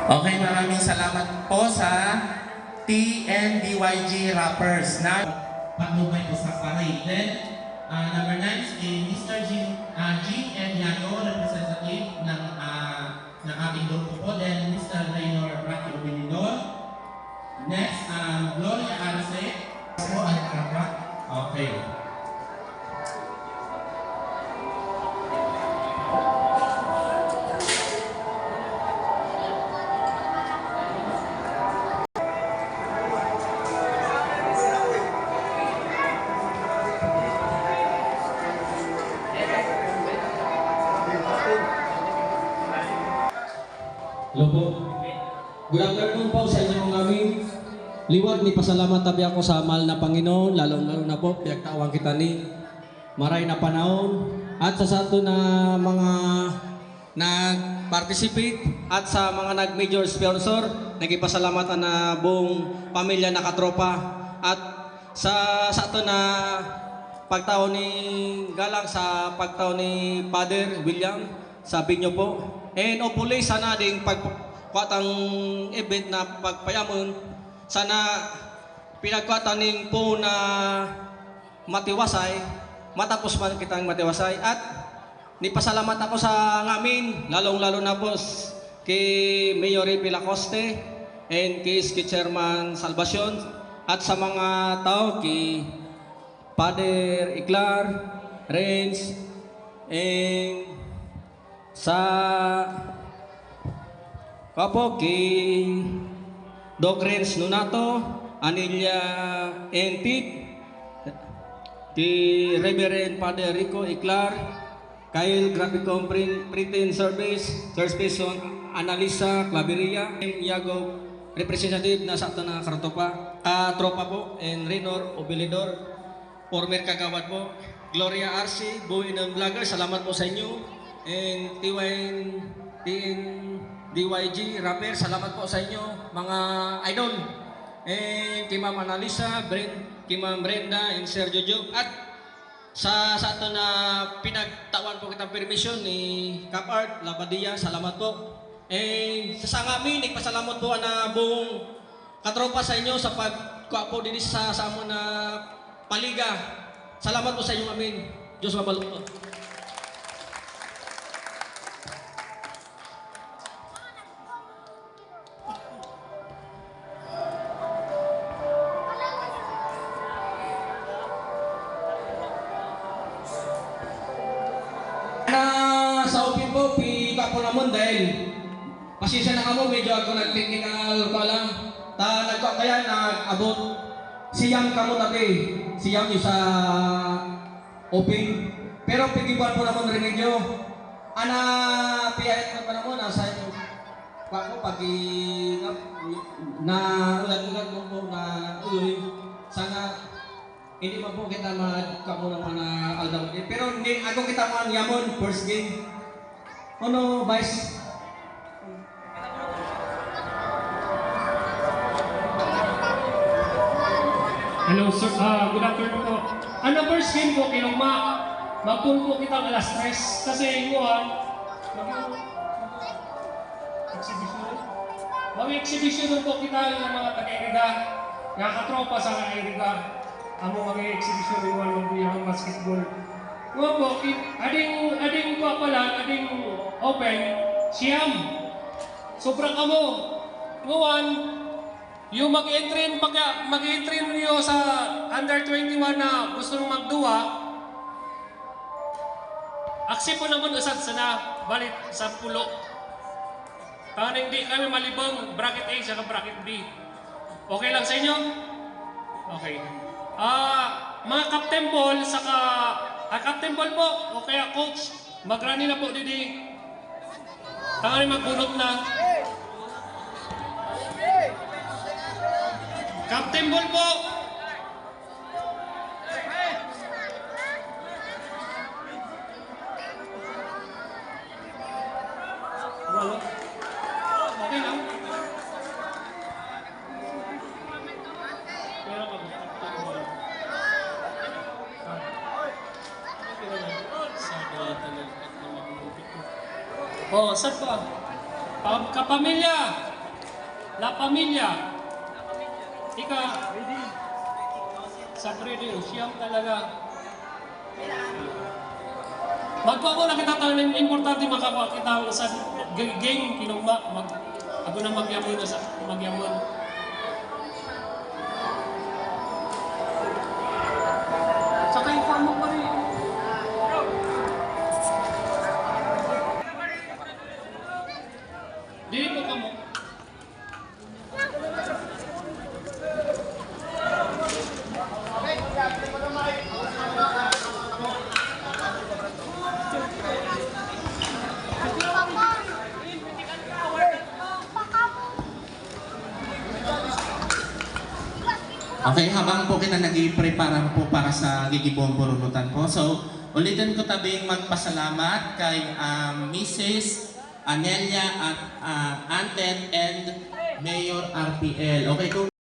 Okay, maraming salamat po sa TNDYG Rappers na patnubay po sa parade. Then, number 9 is Mr. G and Yago, representative ng ating grupo po. Then, Mr. Raynor Rocky Obinidor. Next, Gloria Arce. Po ang kapat. Okay. Hello po. Good afternoon po sa inyong aming liwat ni pasalamat tabi ako sa mahal na Panginoon, lalong-lalo na po pinagtawang kita ni maray na panahon at sa sato na mga nag-participate at sa mga nag-major sponsor, nagipasalamatan na buong pamilya na katropa at sa ato na pagtao ni galang sa pagtao ni Father William, sabi niyo po. And hopefully, sana ding pagkwatang event na pagpayamon, sana pinagkwatan ning po na matiwasay, matapos man kitang matiwasay. At nipasalamat ako sa ngamin, lalong-lalo na po kay Mayor Pilacoste and kay Chairman Salvacion at sa mga tao kay Father Iklar, Renz, and sa kapo kay Doc Renz Nunato, Anilia Entit, kay Reverend Father Rico Iklar, Kyle Graphicom Printing Service, First Person Analisa Claveria, Yago representative na sa ato na karotopa, tropa po, and Raynor Obelidor, former kagawad po, Gloria Arce, buhay ng vlogger, salamat po sa inyo. And DYG Rapper, salamat po sa inyo mga idol. And kay Ma'am Analisa, kay Ma'am Brenda and Sir Jojo. At sa ato na pinagtawan po kitang permission ni Cap Art Labadia, salamat po. And sa ngamin, nagpasalamat po na buong katropa sa inyo sa pagkuha po din sa amon na paliga. Salamat po sa inyo amin. Diyos mabalot po. Sa opin po, pika po naman dahil pasensya na kamo, medyo ako nag-technical pa lang. Kaya nag-abot siyam kamo tabi, siyam yung sa opin. Pero pigiban po naman rin medyo. Piyayat ko pa naman, nasa inyo. Pag na ulat-ulat mo po na uloy, sana hindi pa po kita kamo naman na aldaw. Pero hindi ako kita man yamon first game. Ano, Vice? Hello sir, good afternoon po. Ano first game po kinugma? Magpun po kita alas 3 kasi iguan exhibition. Mag-exhibition po kita ng mga taga-iriga, nga katropa sa iriga. Amo mag-exhibition iguan ng biyang basketball. Nga po, ading pa pala, ading open, siyam. Sobrang amo. Ngawan, yung mag-entry niyo sa under 21 na gusto nung magduwa, aksip po naman usad sana, balit sa pulo. Kaya hindi kami malibang bracket A sa bracket B. Okay lang sa inyo? Okay. Mga Captain Ball, saka Captain Ball po, o kaya coach, magrani na po didi. Kaya magbunot na. Captain Ball po! Wala. Okay lang. Pero oh, saan pa? Kapamilya! La Familia. Ika, sa Fredo, siyam talaga. Magpako na kita tayo ng importante makakuha kita sa game kinugma. Ako na magyamon na sa magyamon. Saka yung form mo pa rin. Dito ka mo. Okay, habang po kita nag-i-prepare po para sa gigibong purunutan po. So, ulitin ko tabing magpasalamat kay Mrs. Anelia at Antet and Mayor RPL. Okay, kung